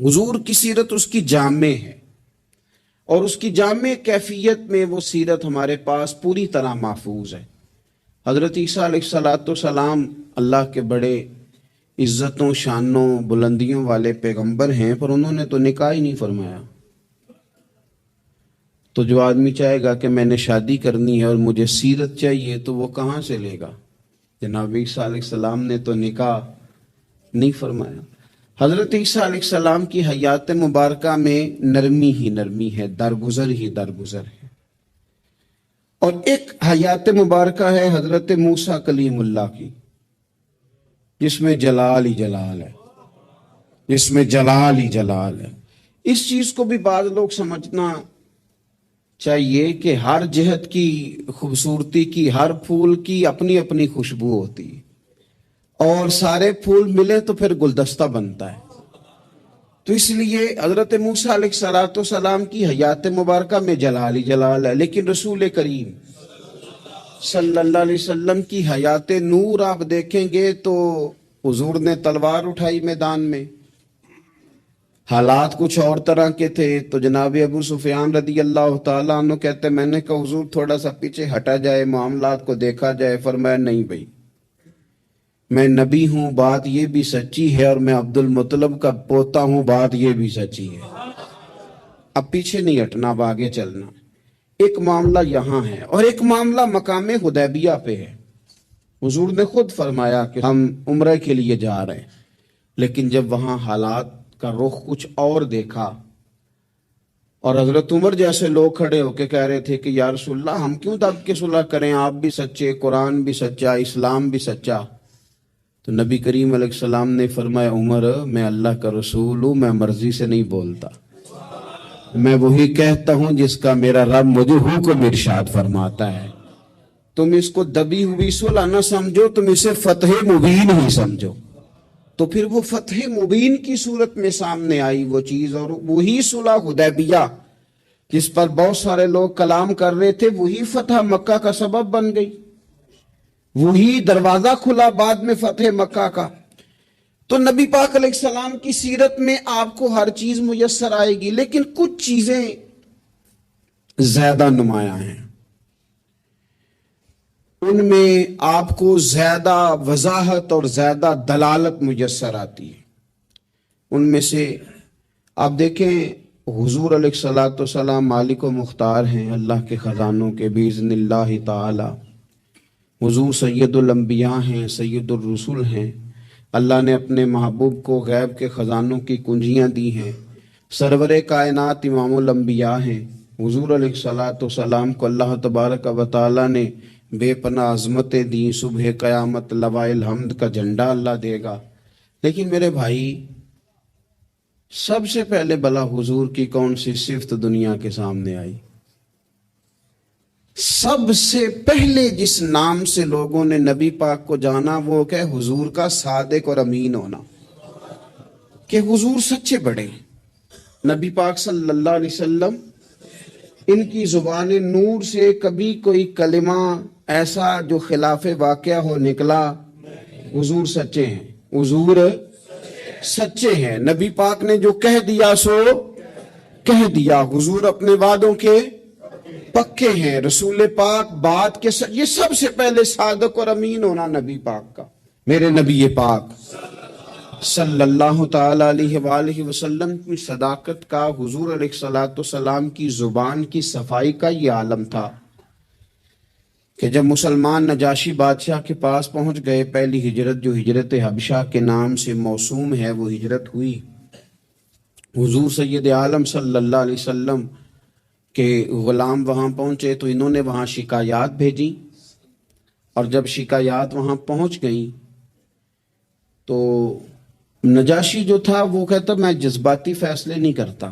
حضور کی سیرت اس کی جامع ہے، اور اس کی جامع کیفیت میں وہ سیرت ہمارے پاس پوری طرح محفوظ ہے۔ حضرت عیسیٰ علیہ السلام اللہ کے بڑے عزتوں، شانوں، بلندیوں والے پیغمبر ہیں، پر انہوں نے تو نکاح ہی نہیں فرمایا۔ تو جو آدمی چاہے گا کہ میں نے شادی کرنی ہے اور مجھے سیرت چاہیے، تو وہ کہاں سے لے گا؟ جناب عیسیٰ علیہ السلام نے تو نکاح نہیں فرمایا۔ حضرت عیسیٰ علیہ السلام کی حیات مبارکہ میں نرمی ہی نرمی ہے، درگزر ہی درگزر ہے۔ اور ایک حیات مبارکہ ہے حضرت موسیٰ کلیم اللہ کی، جس میں جلال ہی جلال ہے، جس میں جلال ہی جلال ہے۔ اس چیز کو بھی بعض لوگ سمجھنا چاہیے کہ ہر جہت کی خوبصورتی کی، ہر پھول کی اپنی اپنی خوشبو ہوتی ہے، اور سارے پھول ملے تو پھر گلدستہ بنتا ہے۔ تو اس لیے حضرت موسیٰ علیہ السلام کی حیات مبارکہ میں جلال ہی جلال ہے، لیکن رسول کریم صلی اللہ علیہ وسلم کی حیات نور آپ دیکھیں گے تو حضور نے تلوار اٹھائی میدان میں، حالات کچھ اور طرح کے تھے، تو جناب ابو سفیان رضی اللہ تعالیٰ عنہ کہتے میں نے کہا حضور تھوڑا سا پیچھے ہٹا جائے، معاملات کو دیکھا جائے۔ فرمایا نہیں بھائی، میں نبی ہوں، بات یہ بھی سچی ہے، اور میں عبد المطلب کا پوتا ہوں، بات یہ بھی سچی ہے۔ اب پیچھے نہیں ہٹنا، اب آگے چلنا۔ ایک معاملہ یہاں ہے، اور ایک معاملہ مقام حدیبیہ پہ ہے۔ حضور نے خود فرمایا کہ ہم عمرہ کے لیے جا رہے ہیں، لیکن جب وہاں حالات کا رخ کچھ اور دیکھا، اور حضرت عمر جیسے لوگ کھڑے ہو کے کہہ رہے تھے کہ یا رسول اللہ ہم کیوں دب کے صلح کریں، آپ بھی سچے، قرآن بھی سچا، اسلام بھی سچا۔ تو نبی کریم علیہ السلام نے فرمایا عمر میں اللہ کا رسول ہوں، میں مرضی سے نہیں بولتا، میں وہی کہتا ہوں جس کا میرا رب مجھے حکم ارشاد فرماتا ہے۔ تم اس کو دبی ہوئی صلح نہ سمجھو، تم اسے فتح مبین ہی سمجھو۔ تو پھر وہ فتح مبین کی صورت میں سامنے آئی وہ چیز، اور وہی صلح حدیبیہ جس پر بہت سارے لوگ کلام کر رہے تھے، وہی فتح مکہ کا سبب بن گئی، وہی دروازہ کھلا بعد میں فتح مکہ کا۔ تو نبی پاک علیہ السلام کی سیرت میں آپ کو ہر چیز میسر آئے گی، لیکن کچھ چیزیں زیادہ نمایاں ہیں، ان میں آپ کو زیادہ وضاحت اور زیادہ دلالت میسر آتی ہے۔ ان میں سے آپ دیکھیں حضور علیہ السلام مالک و مختار ہیں اللہ کے خزانوں کے باذن اللہ تعالی۔ حضور سید الانبیاء ہیں، سید الرسل ہیں، اللہ نے اپنے محبوب کو غیب کے خزانوں کی کنجیاں دی ہیں، سرور کائنات امام الانبیاء ہیں۔ حضور علیہ السلام کو اللہ تبارک و تعالی نے بے پناہ عظمتیں دی، صبح قیامت لوائے الحمد کا جھنڈا اللہ دے گا۔ لیکن میرے بھائی سب سے پہلے بلا حضور کی کون سی صفت دنیا کے سامنے آئی؟ سب سے پہلے جس نام سے لوگوں نے نبی پاک کو جانا وہ کہ حضور کا صادق اور امین ہونا، کہ حضور سچے بڑے۔ نبی پاک صلی اللہ علیہ وسلم ان کی زبان نور سے کبھی کوئی کلمہ ایسا جو خلاف واقعہ ہو نکلا؟ حضور سچے ہیں، حضور سچے ہیں۔ نبی پاک نے جو کہہ دیا سو کہہ دیا، حضور اپنے وعدوں کے پکے ہیں، رسول پاک بات کے یہ سب سے پہلے صادق اور امین ہونا نبی پاک کا۔ میرے نبی پاک صلی اللہ تعالی علیہ وآلہ وسلم کی صداقت کا، حضور علیہ السلام کی زبان کی صفائی کا یہ عالم تھا کہ جب مسلمان نجاشی بادشاہ کے پاس پہنچ گئے، پہلی ہجرت جو ہجرت حبشہ کے نام سے موسوم ہے وہ ہجرت ہوئی۔ حضور سید عالم صلی اللہ علیہ وسلم کہ غلام وہاں پہنچے تو انہوں نے وہاں شکایات بھیجی، اور جب شکایات وہاں پہنچ گئیں تو نجاشی جو تھا وہ کہتا میں جذباتی فیصلے نہیں کرتا،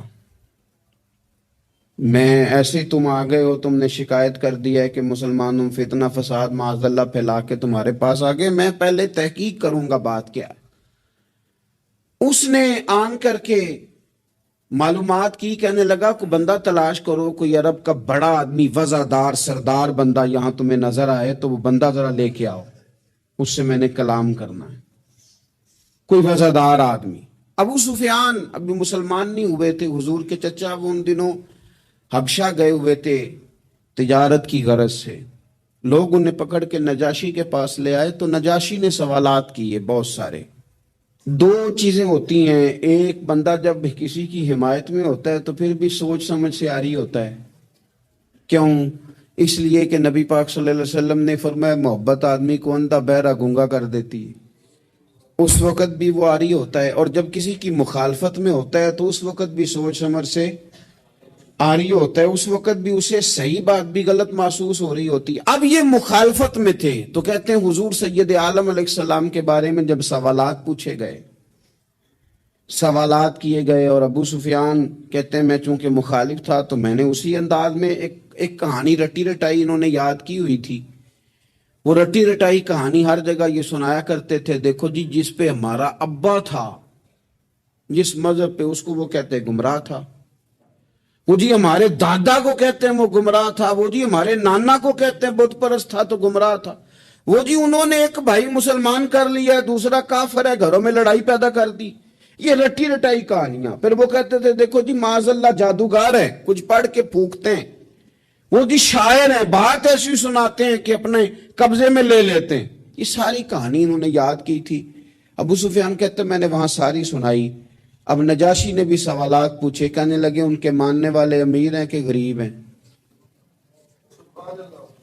میں ایسے تم آ گئے ہو، تم نے شکایت کر دیا ہے کہ مسلمانوں فتنہ فساد معاذ اللہ پھیلا کے تمہارے پاس آ گئے، میں پہلے تحقیق کروں گا بات کیا ہے۔ اس نے آن کر کے معلومات کی، کہنے لگا کوئی بندہ تلاش کرو، کوئی عرب کا بڑا آدمی وزادار سردار بندہ یہاں تمہیں نظر آئے تو وہ بندہ ذرا لے کے آؤ، اس سے میں نے کلام کرنا ہے۔ کوئی وزادار آدمی ابو سفیان ابھی مسلمان نہیں ہوئے تھے، حضور کے چچا وہ ان دنوں حبشہ گئے ہوئے تھے تجارت کی غرض سے. لوگ انہیں پکڑ کے نجاشی کے پاس لے آئے تو نجاشی نے سوالات کیے بہت سارے. دو چیزیں ہوتی ہیں، ایک بندہ جب کسی کی حمایت میں ہوتا ہے تو پھر بھی سوچ سمجھ سے آری ہوتا ہے. کیوں؟ اس لیے کہ نبی پاک صلی اللہ علیہ وسلم نے فرمایا محبت آدمی کو اندھا بہرا گونگا کر دیتی ہے. اس وقت بھی وہ آری ہوتا ہے، اور جب کسی کی مخالفت میں ہوتا ہے تو اس وقت بھی سوچ سمجھ سے آری ہوتا ہے، اس وقت بھی اسے صحیح بات بھی غلط محسوس ہو رہی ہوتی ہے. اب یہ مخالفت میں تھے تو کہتے ہیں حضور سید عالم علیہ السلام کے بارے میں جب سوالات پوچھے گئے، سوالات کیے گئے، اور ابو سفیان کہتے ہیں میں چونکہ مخالف تھا تو میں نے اسی انداز میں ایک کہانی رٹی رٹائی انہوں نے یاد کی ہوئی تھی. وہ رٹی رٹائی کہانی ہر جگہ یہ سنایا کرتے تھے، دیکھو جی جس پہ ہمارا ابا تھا، جس مذہب پہ، اس کو وہ کہتے گمراہ تھا. وہ جی ہمارے دادا کو کہتے ہیں وہ گمراہ تھا. وہ جی ہمارے نانا کو کہتے ہیں بت پرست تھا تو گمراہ تھا. وہ جی انہوں نے ایک بھائی مسلمان کر لیا، دوسرا کافر ہے، گھروں میں لڑائی پیدا کر دی. یہ رٹی رٹائی کہانیاں. پھر وہ کہتے تھے دیکھو جی معاذ اللہ جادوگر ہے، کچھ پڑھ کے پھونکتے ہیں. وہ جی شاعر ہے، بات ایسی سناتے ہیں کہ اپنے قبضے میں لے لیتے ہیں. یہ ساری کہانی انہوں نے یاد کی تھی. ابو سفیان کہتے ہیں میں نے وہاں ساری سنائی. اب نجاشی نے بھی سوالات پوچھے، کہنے لگے ان کے ماننے والے امیر ہیں کہ غریب ہیں؟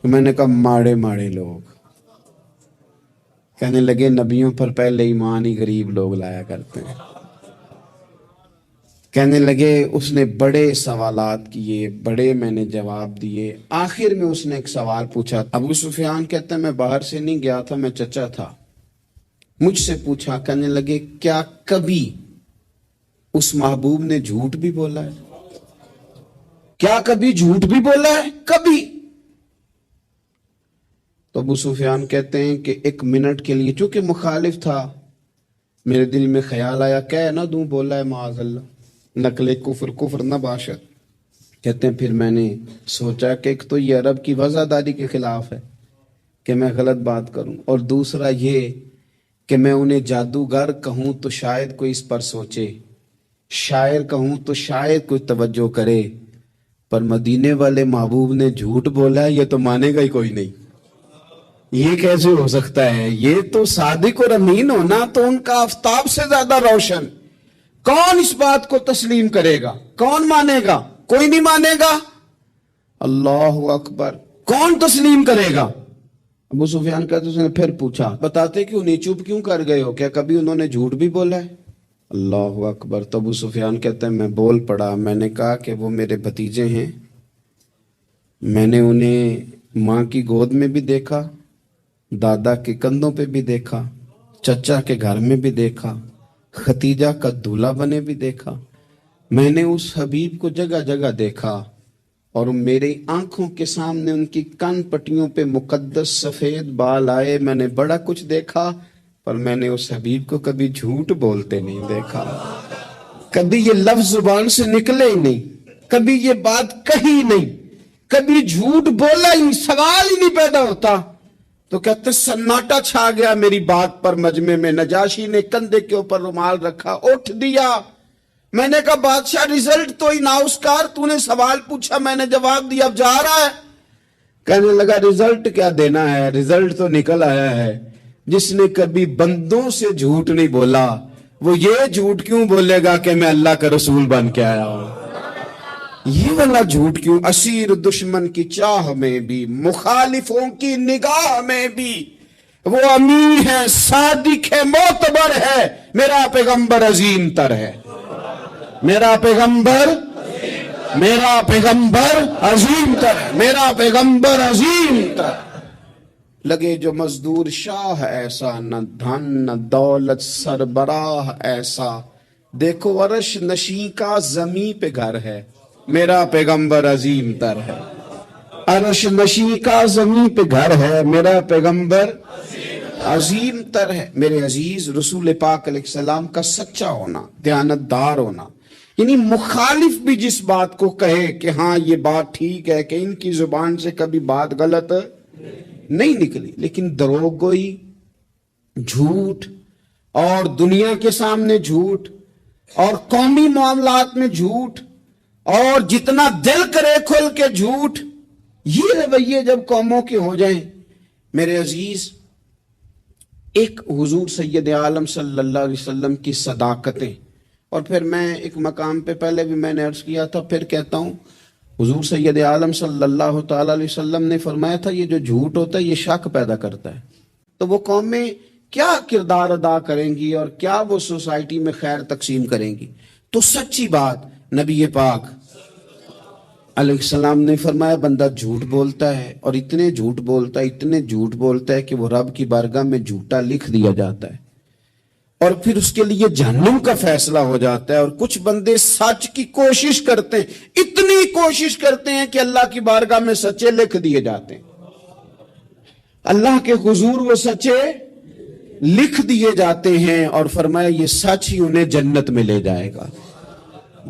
میں نے کہا ماڑے ماڑے لوگ. کہنے لگے نبیوں پر پہلے ایمان ہی غریب لوگ لایا کرتے ہیں. کہنے لگے اس نے بڑے سوالات کیے، بڑے میں نے جواب دیے. آخر میں اس نے ایک سوال پوچھا. ابو سفیان کہتے ہیں میں باہر سے نہیں گیا تھا، میں چچا تھا. مجھ سے پوچھا، کہنے لگے کیا کبھی اس محبوب نے جھوٹ بھی بولا ہے؟ کیا کبھی جھوٹ بھی بولا ہے؟ کبھی؟ تو ابو سفیان کہتے ہیں کہ ایک منٹ کے لیے، چونکہ مخالف تھا، میرے دل میں خیال آیا کہہ نہ دوں بولا ہے معاذ اللہ، نقل کفر نہ باشد. کہتے ہیں پھر میں نے سوچا کہ ایک تو یہ عرب کی وفاداری کے خلاف ہے کہ میں غلط بات کروں، اور دوسرا یہ کہ میں انہیں جادوگر کہوں تو شاید کوئی اس پر سوچے، شاعر کہوں تو شاید کوئی توجہ کرے، پر مدینے والے محبوب نے جھوٹ بولا ہے یہ تو مانے گا ہی کوئی نہیں. یہ کیسے ہو سکتا ہے؟ یہ تو صادق اور امین ہونا تو ان کا آفتاب سے زیادہ روشن. کون اس بات کو تسلیم کرے گا؟ کون مانے گا؟ کوئی نہیں مانے گا. اللہ اکبر. کون تسلیم کرے گا؟ ابو سفیان کہتے اس نے پھر پوچھا بتاتے کیوں نہیں، چپ کیوں کر گئے ہو؟ کیا کبھی انہوں نے جھوٹ بھی بولا ہے؟ اللہ اکبر. تو ابو سفیان کہتے ہیں میں بول پڑا. میں نے کہا کہ وہ میرے بھتیجے ہیں، میں نے انہیں ماں کی گود میں بھی دیکھا، دادا کے کندھوں پہ بھی دیکھا، چچا کے گھر میں بھی دیکھا، ختیجہ کا دولہا بنے بھی دیکھا. میں نے اس حبیب کو جگہ جگہ دیکھا، اور میری آنکھوں کے سامنے ان کی کان پٹیوں پہ مقدس سفید بال آئے. میں نے بڑا کچھ دیکھا، پر میں نے اس حبیب کو کبھی جھوٹ بولتے نہیں دیکھا. کبھی یہ لفظ زبان سے نکلے ہی نہیں، کبھی یہ بات کہی نہیں، کبھی جھوٹ بولا ہی، سوال ہی نہیں پیدا ہوتا. تو کہتے سناٹا چھا گیا میری بات پر مجمع میں. نجاشی نے کندھے کے اوپر رومال رکھا، اٹھ دیا. میں نے کہا بادشاہ رزلٹ تو ہی ناؤسکار، تو نے سوال پوچھا میں نے جواب دیا، اب جا رہا ہے؟ کہنے لگا رزلٹ کیا دینا ہے، رزلٹ تو نکل آیا ہے. جس نے کبھی بندوں سے جھوٹ نہیں بولا وہ یہ جھوٹ کیوں بولے گا کہ میں اللہ کا رسول بن کے آیا ہوں؟ یہ والا جھوٹ کیوں؟ اسیر دشمن کی چاہ میں بھی، مخالفوں کی نگاہ میں بھی وہ امین ہے، صادق ہے، معتبر ہے. میرا پیغمبر عظیم تر ہے، میرا پیغمبر عظیم تر ہے، میرا پیغمبر عظیم تر. لگے جو مزدور شاہ ایسا، نہ دھن نہ دولت سربراہ ایسا، دیکھو عرش نشیں کا زمین پہ گھر ہے، میرا پیغمبر عظیم تر ہے. عرش نشیں کا زمین پہ گھر ہے، میرا پیغمبر عظیم تر ہے. میرے عزیز رسول پاک علیہ السلام کا سچا ہونا، دیانتدار ہونا، یعنی مخالف بھی جس بات کو کہے کہ ہاں یہ بات ٹھیک ہے، کہ ان کی زبان سے کبھی بات غلط نہیں نکلی، لیکن دروغ گوئی، جھوٹ، اور دنیا کے سامنے جھوٹ، اور قومی معاملات میں جھوٹ، اور جتنا دل کرے کھل کے جھوٹ، یہ رویے جب قوموں کے ہو جائیں میرے عزیز، ایک حضور سید عالم صلی اللہ علیہ وسلم کی صداقتیں، اور پھر میں ایک مقام پہ پہلے بھی میں نے عرض کیا تھا، پھر کہتا ہوں، حضور سید عالم صلی اللہ تعالی علیہ وسلم نے فرمایا تھا یہ جو جھوٹ ہوتا ہے یہ شک پیدا کرتا ہے، تو وہ قومیں کیا کردار ادا کریں گی اور کیا وہ سوسائٹی میں خیر تقسیم کریں گی؟ تو سچی بات نبی پاک علیہ السلام نے فرمایا بندہ جھوٹ بولتا ہے، اور اتنے جھوٹ بولتا ہے کہ وہ رب کی بارگاہ میں جھوٹا لکھ دیا جاتا ہے، اور پھر اس کے لیے جہنم کا فیصلہ ہو جاتا ہے۔ اور کچھ بندے سچ کی کوشش کرتے ہیں، اتنی کوشش کرتے ہیں کہ اللہ کی بارگاہ میں سچے لکھ دیے جاتے ہیں، اللہ کے حضور وہ سچے لکھ دیے جاتے ہیں، اور فرمایا یہ سچ ہی انہیں جنت میں لے جائے گا۔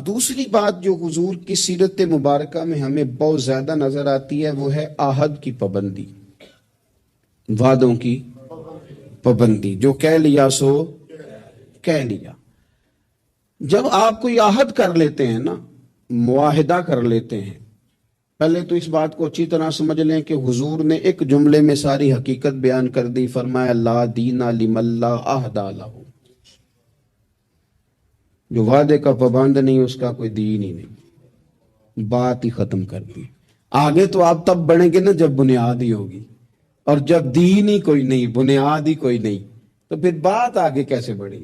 دوسری بات جو حضور کی سیرت مبارکہ میں ہمیں بہت زیادہ نظر آتی ہے وہ ہے عہد کی پابندی، وعدوں کی پابندی، جو کہہ لیا سو کہہ لیا۔ جب آپ کوئی عہد کر لیتے ہیں نا، معاہدہ کر لیتے ہیں، پہلے تو اس بات کو اچھی طرح سمجھ لیں کہ حضور نے ایک جملے میں ساری حقیقت بیان کر دی، فرمایا لا دین لمن لا عہد لہ، جو وعدے کا پابند نہیں اس کا کوئی دین ہی نہیں، بات ہی ختم کر دی۔ آگے تو آپ تب بڑھیں گے نا جب بنیاد ہی ہوگی، اور جب دین ہی کوئی نہیں، بنیاد ہی کوئی نہیں، تو پھر بات آگے کیسے بڑھے؟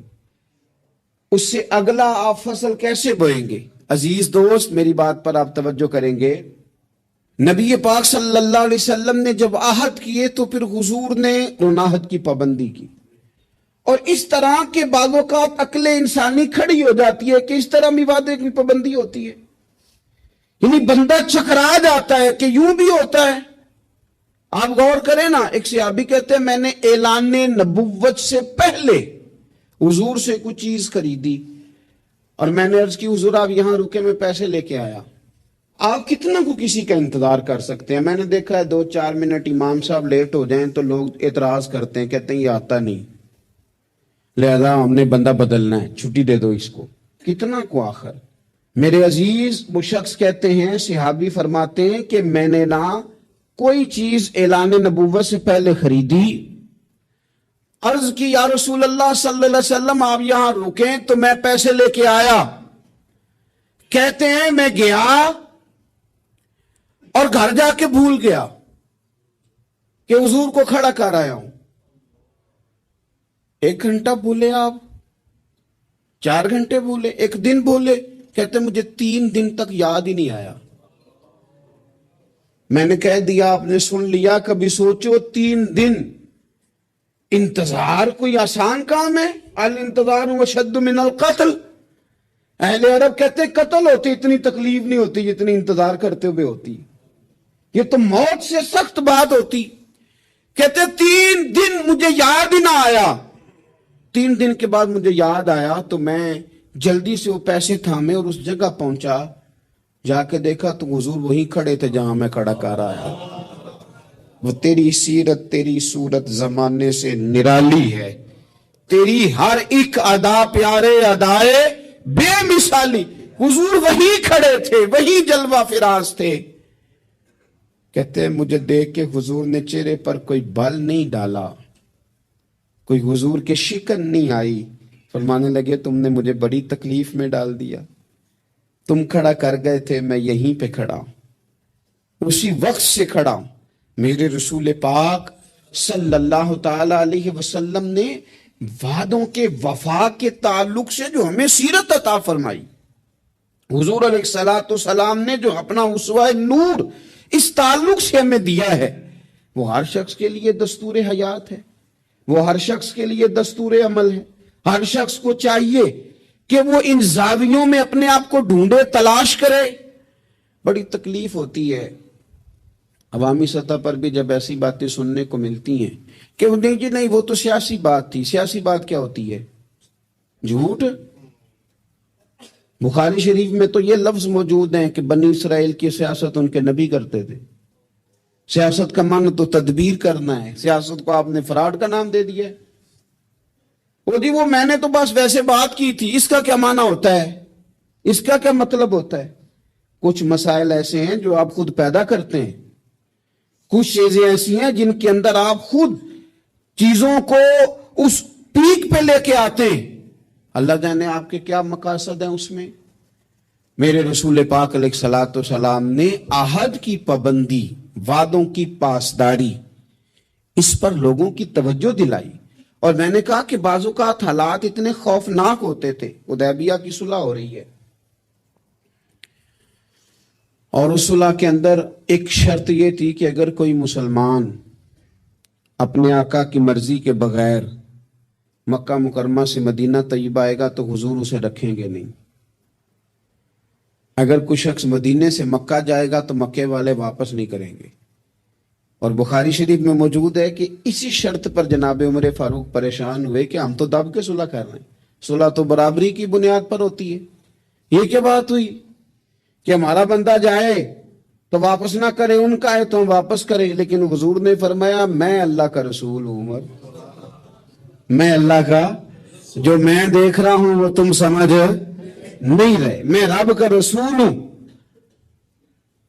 اس سے اگلا آپ فصل کیسے بوئیں گے؟ عزیز دوست میری بات پر آپ توجہ کریں گے، نبی پاک صلی اللہ علیہ وسلم نے جب عہد کیے تو پھر حضور نے عہد کی پابندی کی، اور اس طرح کے بعض اوقات عقل انسانی کھڑی ہو جاتی ہے کہ اس طرح بھی وعدے کی پابندی ہوتی ہے، یعنی بندہ چکرا جاتا ہے کہ یوں بھی ہوتا ہے۔ آپ غور کریں نا، ایک صحابی کہتے ہیں میں نے اعلان نبوت سے پہلے حضور سے کچھ چیز خریدی، اور میں نے عرض کی حضور آپ یہاں رکے، میں پیسے لے کے آیا۔ آپ کتنا کو کسی کا انتظار کر سکتے ہیں؟ میں نے دیکھا ہے 2-4 منٹ امام صاحب لیٹ ہو جائیں تو لوگ اعتراض کرتے ہیں، کہتے ہیں یہ آتا نہیں، لہذا ہم نے بندہ بدلنا ہے، چھٹی دے دو اس کو۔ کتنا کو آخر؟ میرے عزیز وہ شخص کہتے ہیں، صحابی فرماتے ہیں کہ میں نے نہ کوئی چیز اعلان نبوت سے پہلے خریدی، عرض کی یا رسول اللہ صلی اللہ علیہ وسلم آپ یہاں رکیں تو میں پیسے لے کے آیا، کہتے ہیں میں گیا اور گھر جا کے بھول گیا کہ حضور کو کھڑا کر آیا ہوں۔ 1 گھنٹہ بھولے آپ، 4 گھنٹے بھولے، 1 دن بھولے، کہتے مجھے 3 دن تک یاد ہی نہیں آیا۔ میں نے کہہ دیا آپ نے سن لیا، کبھی سوچو 3 دن انتظار کوئی آسان کام ہے؟ الانتظار اشد من القتل، اہل عرب کہتے ہیں قتل ہوتے اتنی تکلیف نہیں ہوتی جتنی انتظار کرتے ہوئے ہوتی، یہ تو موت سے سخت بات ہوتی۔ کہتے 3 دن مجھے یاد ہی نہ آیا، 3 دن کے بعد مجھے یاد آیا تو میں جلدی سے وہ پیسے تھامے اور اس جگہ پہنچا، جا کے دیکھا تو حضور وہیں کھڑے تھے جہاں میں کھڑا کر آیا۔ وہ تیری سیرت تیری صورت زمانے سے نرالی ہے، تیری ہر ایک ادا پیارے ادائے بے مثالی۔ حضور وہی کھڑے تھے، وہی جلوہ فراز تھے۔ کہتے ہیں مجھے دیکھ کے حضور نے چہرے پر کوئی بل نہیں ڈالا، کوئی حضور کے شکن نہیں آئی، فرمانے لگے تم نے مجھے بڑی تکلیف میں ڈال دیا، تم کھڑا کر گئے تھے، میں یہیں پہ کھڑا ہوں، اسی وقت سے کھڑا ہوں۔ میرے رسول پاک صلی اللہ تعالی علیہ وسلم نے وعدوں کے وفا کے تعلق سے جو ہمیں سیرت عطا فرمائی، حضور علیہ السلام نے جو اپنا اسوہ نور اس تعلق سے ہمیں دیا ہے، وہ ہر شخص کے لیے دستور حیات ہے، وہ ہر شخص کے لیے دستور عمل ہے۔ ہر شخص کو چاہیے کہ وہ ان زاویوں میں اپنے آپ کو ڈھونڈے، تلاش کرے۔ بڑی تکلیف ہوتی ہے عوامی سطح پر بھی جب ایسی باتیں سننے کو ملتی ہیں کہ نہیں جی نہیں وہ تو سیاسی بات تھی۔ سیاسی بات کیا ہوتی ہے؟ جھوٹ۔ بخاری شریف میں تو یہ لفظ موجود ہیں کہ بنی اسرائیل کی سیاست ان کے نبی کرتے تھے۔ سیاست کا معنی تو تدبیر کرنا ہے، سیاست کو آپ نے فراڈ کا نام دے دیا ہے۔ وہ جی وہ میں نے تو بس ویسے بات کی تھی، اس کا کیا معنی ہوتا ہے، اس کا کیا مطلب ہوتا ہے؟ کچھ مسائل ایسے ہیں جو آپ خود پیدا کرتے ہیں، کچھ چیزیں ایسی ہیں جن کے اندر آپ خود چیزوں کو اس پیک پہ لے کے آتے ہیں، اللہ جانے آپ کے کیا مقاصد ہیں اس میں۔ میرے رسول پاک علیہ الصلوۃ والسلام نے عہد کی پابندی، وعدوں کی پاسداری، اس پر لوگوں کی توجہ دلائی۔ اور میں نے کہا کہ بعض اوقات حالات اتنے خوفناک ہوتے تھے، حدیبیہ کی صلح ہو رہی ہے اور اس صلح کے اندر ایک شرط یہ تھی کہ اگر کوئی مسلمان اپنے آقا کی مرضی کے بغیر مکہ مکرمہ سے مدینہ طیبہ آئے گا تو حضور اسے رکھیں گے نہیں، اگر کوئی شخص مدینے سے مکہ جائے گا تو مکے والے واپس نہیں کریں گے۔ اور بخاری شریف میں موجود ہے کہ اسی شرط پر جناب عمر فاروق پریشان ہوئے کہ ہم تو دب کے صلح کر رہے ہیں، صلح تو برابری کی بنیاد پر ہوتی ہے، یہ کیا بات ہوئی کہ ہمارا بندہ جائے تو واپس نہ کرے، ان کا ہے تو ہم واپس کریں۔ لیکن حضور نے فرمایا میں اللہ کا رسول ہوں عمر، میں اللہ کا، جو میں دیکھ رہا ہوں وہ تم سمجھ نہیں رہے، میں رب کا رسول ہوں۔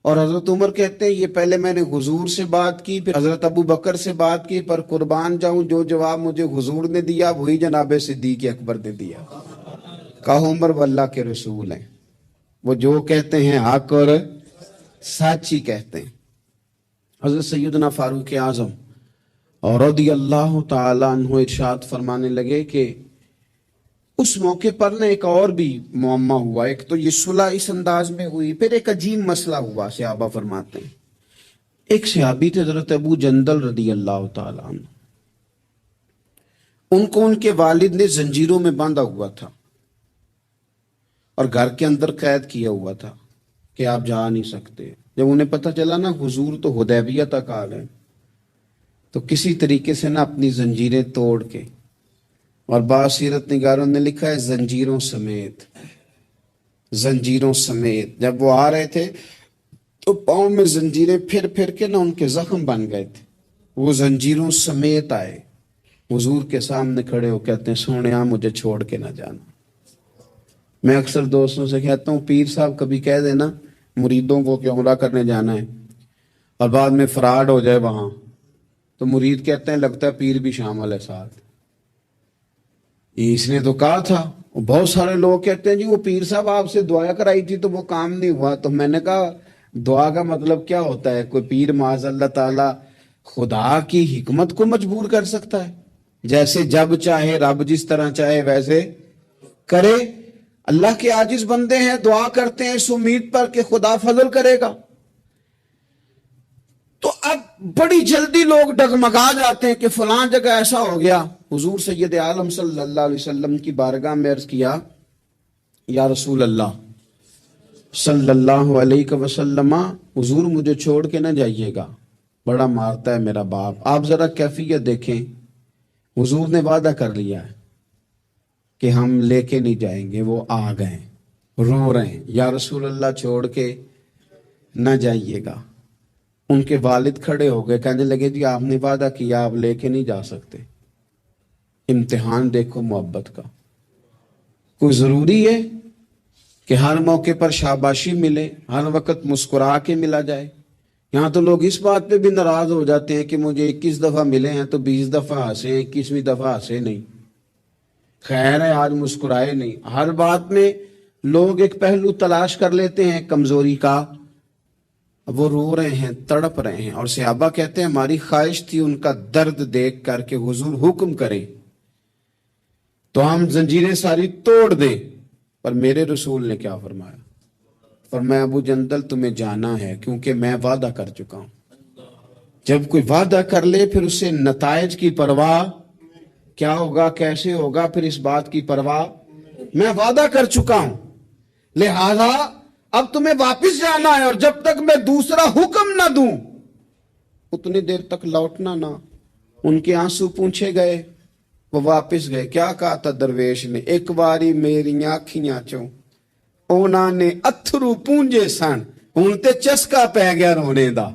اور حضرت عمر کہتے ہیں یہ پہلے میں نے حضور سے بات کی، پھر حضرت ابو بکر سے بات کی، پر قربان جاؤں جو جواب مجھے حضور نے دیا وہی جناب صدیق اکبر نے دیا۔ کہو عمر وہ اللہ کے رسول ہیں، وہ جو کہتے ہیں حق اور سچ ہی کہتے ہیں۔ حضرت سیدنا فاروق اعظم اور رضی اللہ تعالیٰ عنہ ارشاد فرمانے لگے کہ اس موقع پر نے ایک اور بھی معمہ ہوا، ایک تو یہ صلح اس انداز میں ہوئی، پھر ایک عجیب مسئلہ ہوا۔ صحابہ فرماتے ہیں ایک صحابی تھے حضرت ابو جندل رضی اللہ تعالیٰ عنہ، ان کو ان کے والد نے زنجیروں میں باندھا ہوا تھا اور گھر کے اندر قید کیا ہوا تھا کہ آپ جا نہیں سکتے۔ جب انہیں پتہ چلا نا حضور تو حدیبیہ تک آ گئے، تو کسی طریقے سے نا اپنی زنجیریں توڑ کے، اور بعض سیرت نگاروں نے لکھا ہے زنجیروں سمیت، زنجیروں سمیت جب وہ آ رہے تھے تو پاؤں میں زنجیریں پھر پھر کے نا ان کے زخم بن گئے تھے، وہ زنجیروں سمیت آئے حضور کے سامنے کھڑے ہو، کہتے ہیں سونیا مجھے چھوڑ کے نہ جانا۔ میں اکثر دوستوں سے کہتا ہوں پیر صاحب کبھی کہہ دینا مریدوں کو کہ عمرہ کرنے جانا ہے اور بعد میں فراڈ ہو جائے وہاں، تو مرید کہتے ہیں لگتا ہے پیر بھی شامل ہے ساتھ، اس نے تو کہا تھا۔ بہت سارے لوگ کہتے ہیں جی وہ پیر صاحب آپ سے دعا کرائی تھی تو وہ کام نہیں ہوا، تو میں نے کہا دعا کا مطلب کیا ہوتا ہے؟ کوئی پیر معاذ اللہ تعالی خدا کی حکمت کو مجبور کر سکتا ہے؟ جیسے جب چاہے رب جس طرح چاہے ویسے کرے۔ اللہ کے عاجز بندے ہیں، دعا کرتے ہیں اس امید پر کہ خدا فضل کرے گا۔ تو اب بڑی جلدی لوگ ڈگمگا جاتے ہیں کہ فلاں جگہ ایسا ہو گیا۔ حضور سید عالم صلی اللہ علیہ وسلم کی بارگاہ میں عرض کیا یا رسول اللہ صلی اللہ علیہ وسلم، حضور مجھے چھوڑ کے نہ جائیے گا، بڑا مارتا ہے میرا باپ، آپ ذرا کیفیت دیکھیں۔ حضور نے وعدہ کر لیا ہے کہ ہم لے کے نہیں جائیں گے، وہ آ گئے رو رہے ہیں یا رسول اللہ چھوڑ کے نہ جائیے گا۔ ان کے والد کھڑے ہو گئے، کہنے لگے جی آپ نے وعدہ کیا، آپ لے کے نہیں جا سکتے۔ امتحان دیکھو محبت کا، کوئی ضروری ہے کہ ہر موقع پر شاباشی ملے، ہر وقت مسکرا کے ملا جائے؟ یہاں تو لوگ اس بات پہ بھی ناراض ہو جاتے ہیں کہ مجھے 21 دفعہ ملے ہیں تو 20 دفعہ ہنسے، 21ویں دفعہ ہنسے نہیں، خیر ہے آج مسکرائے نہیں۔ ہر بات میں لوگ ایک پہلو تلاش کر لیتے ہیں کمزوری کا۔ وہ رو رہے ہیں، تڑپ رہے ہیں، اور صحابہ کہتے ہیں ہماری خواہش تھی ان کا درد دیکھ کر کہ حضور حکم کریں تو ہم زنجیریں ساری توڑ دیں، پر میرے رسول نے کیا فرمایا؟ فرمایا ابو جندل تمہیں جانا ہے کیونکہ میں وعدہ کر چکا ہوں۔ جب کوئی وعدہ کر لے پھر اسے نتائج کی پرواہ، کیا ہوگا کیسے ہوگا، پھر اس بات کی پرواہ، میں وعدہ کر چکا ہوں، لہذا اب تمہیں واپس جانا ہے، اور جب تک میں دوسرا حکم نہ دوں اتنی دیر تک لوٹنا نہ۔ ان کے آنسو پونچھے گئے، وہ واپس گئے۔ کیا کہا تھا درویش نے؟ ایک باری میری آنکھیاں چوں اونا نے اتھرو پونجے سن، ہن تے چسکا پہ گیا رونے دا،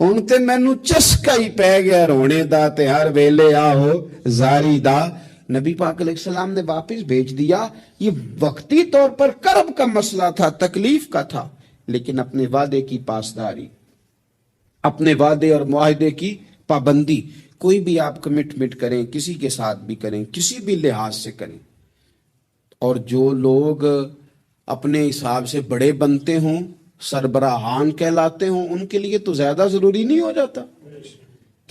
ہن تے مینوں چسکا ہی پہ گیا رونے دا، تے ہر ویلے آہو زاری دا نبی پاک علیہ السلام نے واپس بھیج دیا. یہ وقتی طور پر کرب کا مسئلہ تھا، تکلیف کا تھا، لیکن اپنے وعدے کی پاسداری، اپنے وعدے اور معاہدے کی پابندی. کوئی بھی آپ کمٹمنٹ کریں، کسی کے ساتھ بھی کریں، کسی بھی لحاظ سے کریں، اور جو لوگ اپنے حساب سے بڑے بنتے ہوں، سربراہان کہلاتے ہوں، ان کے لیے تو زیادہ ضروری نہیں ہو جاتا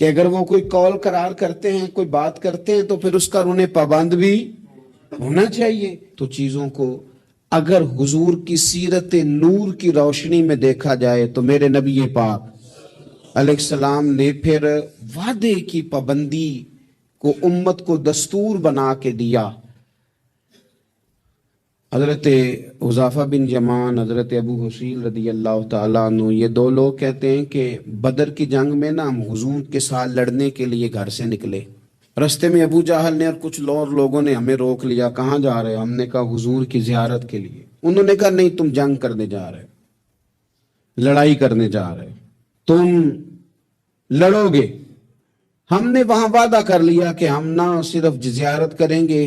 کہ اگر وہ کوئی قول قرار کرتے ہیں، کوئی بات کرتے ہیں، تو پھر اس کا انہیں پابند بھی ہونا چاہیے. تو چیزوں کو اگر حضور کی سیرت نور کی روشنی میں دیکھا جائے تو میرے نبی پاک علیہ السلام نے پھر وعدے کی پابندی کو امت کو دستور بنا کے دیا. حضرت حذیفہ بن یمان، حضرت ابو حسین رضی اللہ تعالیٰ عنہ، یہ دو لوگ کہتے ہیں کہ بدر کی جنگ میں نا ہم حضور کے ساتھ لڑنے کے لیے گھر سے نکلے. رستے میں ابو جہل نے اور کچھ اور لوگوں نے ہمیں روک لیا. کہاں جا رہے؟ ہم نے کہا حضور کی زیارت کے لیے. انہوں نے کہا نہیں، تم جنگ کرنے جا رہے، لڑائی کرنے جا رہے، تم لڑو گے. ہم نے وہاں وعدہ کر لیا کہ ہم نہ صرف زیارت کریں گے،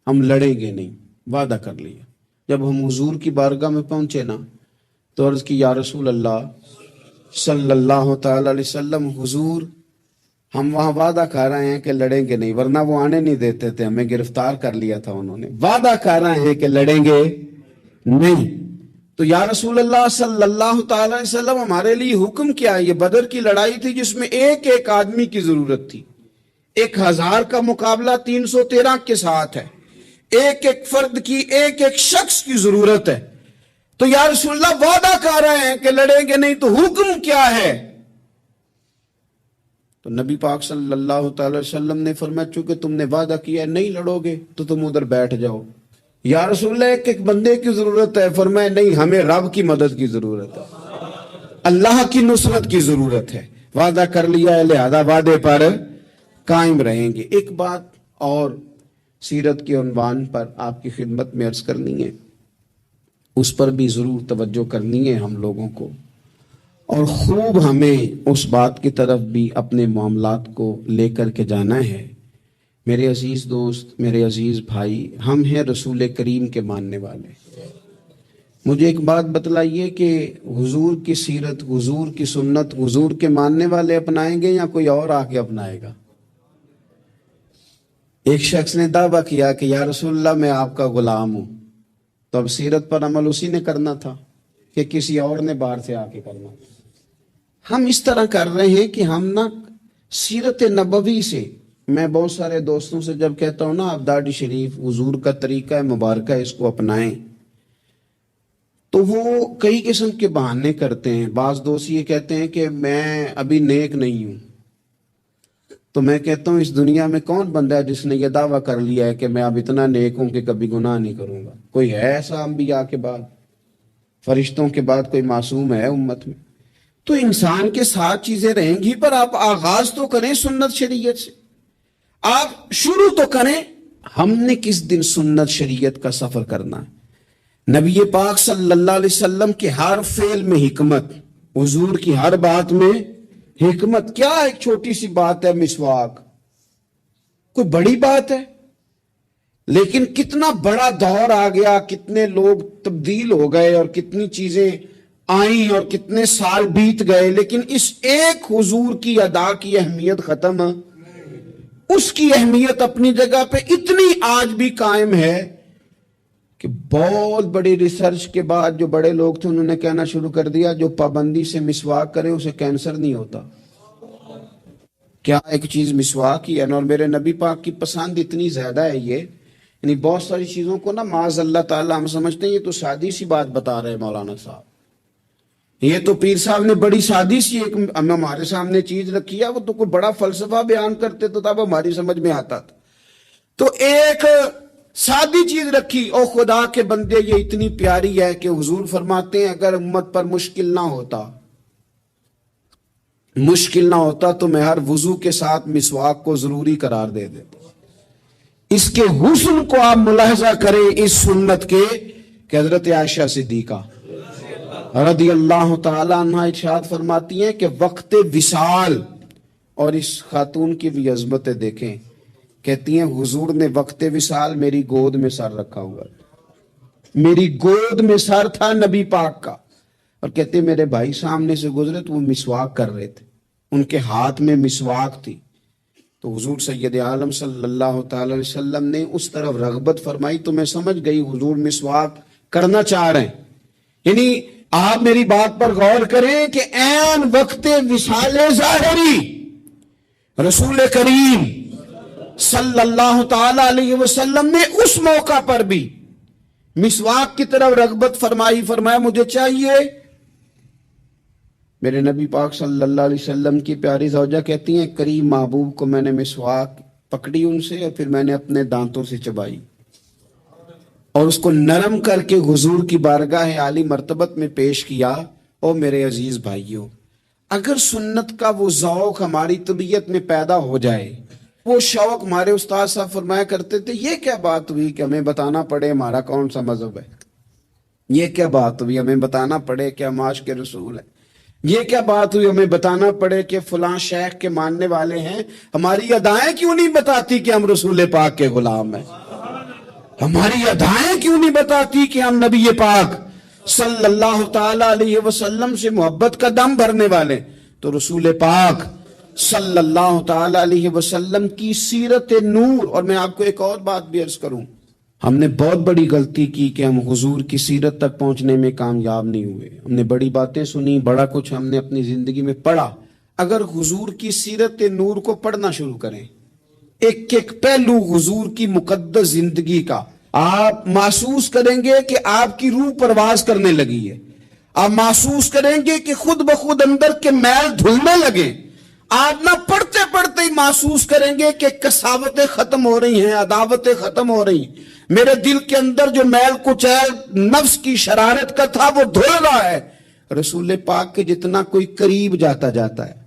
ہم لڑیں گے نہیں. وعدہ کر لیا. جب ہم حضور کی بارگاہ میں پہنچے نا تو عرض کی یا رسول اللہ صلی اللہ تعالی علیہ وسلم، حضور ہم وہاں وعدہ کر رہے ہیں کہ لڑیں گے نہیں، ورنہ وہ آنے نہیں دیتے تھے، ہمیں گرفتار کر لیا تھا انہوں نے. وعدہ کر رہے ہیں کہ لڑیں گے نہیں. تو یا رسول اللہ صلی اللہ تعالی علیہ وسلم، ہمارے لیے حکم کیا ہے؟ یہ بدر کی لڑائی تھی جس میں ایک ایک آدمی کی ضرورت تھی. 1000 کا مقابلہ 313 کے ساتھ ہے. ایک ایک فرد کی، ایک ایک شخص کی ضرورت ہے. تو یا رسول اللہ وعدہ کر رہے ہیں کہ لڑیں گے نہیں، تو حکم کیا ہے؟ تو نبی پاک صلی اللہ تعالی وسلم نے فرمایا چونکہ تم نے وعدہ کیا ہے نہیں لڑو گے تو تم ادھر بیٹھ جاؤ. یا رسول اللہ ایک ایک بندے کی ضرورت ہے. فرمایا نہیں، ہمیں رب کی مدد کی ضرورت ہے، اللہ کی نصرت کی ضرورت ہے. وعدہ کر لیا ہے، لہذا وعدے پر قائم رہیں گے. ایک بات اور سیرت کے عنوان پر آپ کی خدمت میں عرض کرنی ہے، اس پر بھی ضرور توجہ کرنی ہے ہم لوگوں کو، اور خوب ہمیں اس بات کی طرف بھی اپنے معاملات کو لے کر کے جانا ہے. میرے عزیز دوست، میرے عزیز بھائی، ہم ہیں رسول کریم کے ماننے والے. مجھے ایک بات بتلائیے کہ حضور کی سیرت، حضور کی سنت، حضور کے ماننے والے اپنائیں گے یا کوئی اور آ کے اپنائے گا؟ ایک شخص نے دعویٰ کیا کہ یا رسول اللہ میں آپ کا غلام ہوں. تو اب سیرت پر عمل اسی نے کرنا تھا کہ کسی اور نے باہر سے آ کے کرنا تھا؟ ہم اس طرح کر رہے ہیں کہ ہم نا سیرت نبوی سے، میں بہت سارے دوستوں سے جب کہتا ہوں نا آپ داڑھی شریف حضور کا طریقہ ہے مبارکہ اس کو اپنائیں، تو وہ کئی قسم کے بہانے کرتے ہیں. بعض دوست یہ کہتے ہیں کہ میں ابھی نیک نہیں ہوں. تو میں کہتا ہوں اس دنیا میں کون بندہ ہے جس نے یہ دعویٰ کر لیا ہے کہ میں اب اتنا نیک ہوں کہ کبھی گناہ نہیں کروں گا؟ کوئی ہے ایسا انبیاء کے بعد، فرشتوں کے بعد کوئی معصوم ہے امت میں؟ تو انسان کے ساتھ چیزیں رہیں گی، پر آپ آغاز تو کریں سنت شریعت سے، آپ شروع تو کریں. ہم نے کس دن سنت شریعت کا سفر کرنا ہے؟ نبی پاک صلی اللہ علیہ وسلم کے ہر فعل میں حکمت، حضور کی ہر بات میں حکمت. کیا ایک چھوٹی سی بات ہے مسواک، کوئی بڑی بات ہے؟ لیکن کتنا بڑا دور آ گیا، کتنے لوگ تبدیل ہو گئے اور کتنی چیزیں آئیں اور کتنے سال بیت گئے، لیکن اس ایک حضور کی ادا کی اہمیت ختم، اس کی اہمیت اپنی جگہ پہ اتنی آج بھی قائم ہے کہ بہت بڑی ریسرچ کے بعد جو بڑے لوگ تھے انہوں نے کہنا شروع کر دیا جو پابندی سے مسواک کرے اسے کینسر نہیں ہوتا. کیا ایک چیز مسواک ہی ہے نا، اور میرے نبی پاک کی پسند اتنی زیادہ ہے یہ، یعنی بہت ساری چیزوں کو نا معاذ اللہ تعالی ہم سمجھتے ہیں یہ تو سادی سی بات بتا رہے مولانا صاحب، یہ تو پیر صاحب نے بڑی سادی سی ایک ہمارے سامنے چیز رکھی ہے، وہ تو کوئی بڑا فلسفہ بیان کرتے تو تب ہماری سمجھ میں آتا تھا. تو ایک سادی چیز رکھی، او خدا کے بندے یہ اتنی پیاری ہے کہ حضور فرماتے ہیں اگر امت پر مشکل نہ ہوتا تو میں ہر وضو کے ساتھ مسواک کو ضروری قرار دے دیتا. اس کے حسن کو آپ ملاحظہ کریں اس سنت کے کہ حضرت عائشہ صدیقہ رضی اللہ تعالی عنہ ارشاد فرماتی ہیں کہ وقت وصال، اور اس خاتون کی بھی عظمتیں دیکھیں، کہتی ہیں حضور نے وقت وصال میری گود میں سر رکھا ہوا تھا، میری گود میں سر تھا نبی پاک کا، اور کہتے ہیں میرے بھائی سامنے سے گزرے تو وہ مسواک کر رہے تھے، ان کے ہاتھ میں مسواک تھی، تو حضور سید عالم صلی اللہ تعالی علیہ وسلم نے اس طرف رغبت فرمائی تو میں سمجھ گئی حضور مسواک کرنا چاہ رہے ہیں. یعنی آپ میری بات پر غور کریں کہ عین وقت وصال ظاہری رسول کریم صلی اللہ تعالی علیہ وسلم نے اس موقع پر بھی مسواک کی طرف رغبت فرمائی، فرمایا مجھے چاہیے. میرے نبی پاک صلی اللہ علیہ وسلم کی پیاری زوجہ کہتی ہیں کریم محبوب کو میں نے مسواک پکڑی ان سے، اور پھر میں نے اپنے دانتوں سے چبائی اور اس کو نرم کر کے حضور کی بارگاہ عالی مرتبت میں پیش کیا. او میرے عزیز بھائیوں، اگر سنت کا وہ ذوق ہماری طبیعت میں پیدا ہو جائے، وہ شوق، ہمارے استاد صاحب فرمایا کرتے تھے یہ کیا بات ہوئی کہ ہمیں بتانا پڑے ہمارا کون سا مذہب ہے، یہ کیا بات ہوئی ہمیں بتانا پڑے کہ ہم عاشق رسول ہیں، یہ کیا بات ہوئی ہمیں بتانا پڑے کہ فلاں شیخ کے ماننے والے ہیں، ہماری ادائیں کیوں نہیں بتاتی کہ ہم رسول پاک کے غلام ہیں، ہماری ادائیں کیوں نہیں بتاتی کہ ہم نبی پاک صلی اللہ تعالی علیہ وسلم سے محبت کا دم بھرنے والے. تو رسول پاک صلی اللہ تعالی علیہ وسلم کی سیرت نور. اور میں آپ کو ایک اور بات بھی عرض کروں، ہم نے بہت بڑی غلطی کی کہ ہم حضور کی سیرت تک پہنچنے میں کامیاب نہیں ہوئے. ہم نے بڑی باتیں سنی، بڑا کچھ ہم نے اپنی زندگی میں پڑھا. اگر حضور کی سیرت نور کو پڑھنا شروع کریں، ایک ایک پہلو حضور کی مقدس زندگی کا، آپ محسوس کریں گے کہ آپ کی روح پرواز کرنے لگی ہے. آپ محسوس کریں گے کہ خود بخود اندر کے میل دھلنے لگے. آپ نہ پڑھتے پڑھتے ہی محسوس کریں گے کہ کساوتیں ختم ہو رہی ہیں، عداوتیں ختم ہو رہی ہیں. میرے دل کے اندر جو میل کچیل نفس کی شرارت کا تھا وہ دھل رہا ہے. رسول پاک کے جتنا کوئی قریب جاتا ہے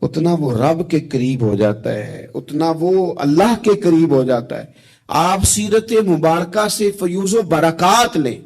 اتنا وہ رب کے قریب ہو جاتا ہے، اتنا وہ اللہ کے قریب ہو جاتا ہے. آپ سیرت مبارکہ سے فیوز و برکات لیں.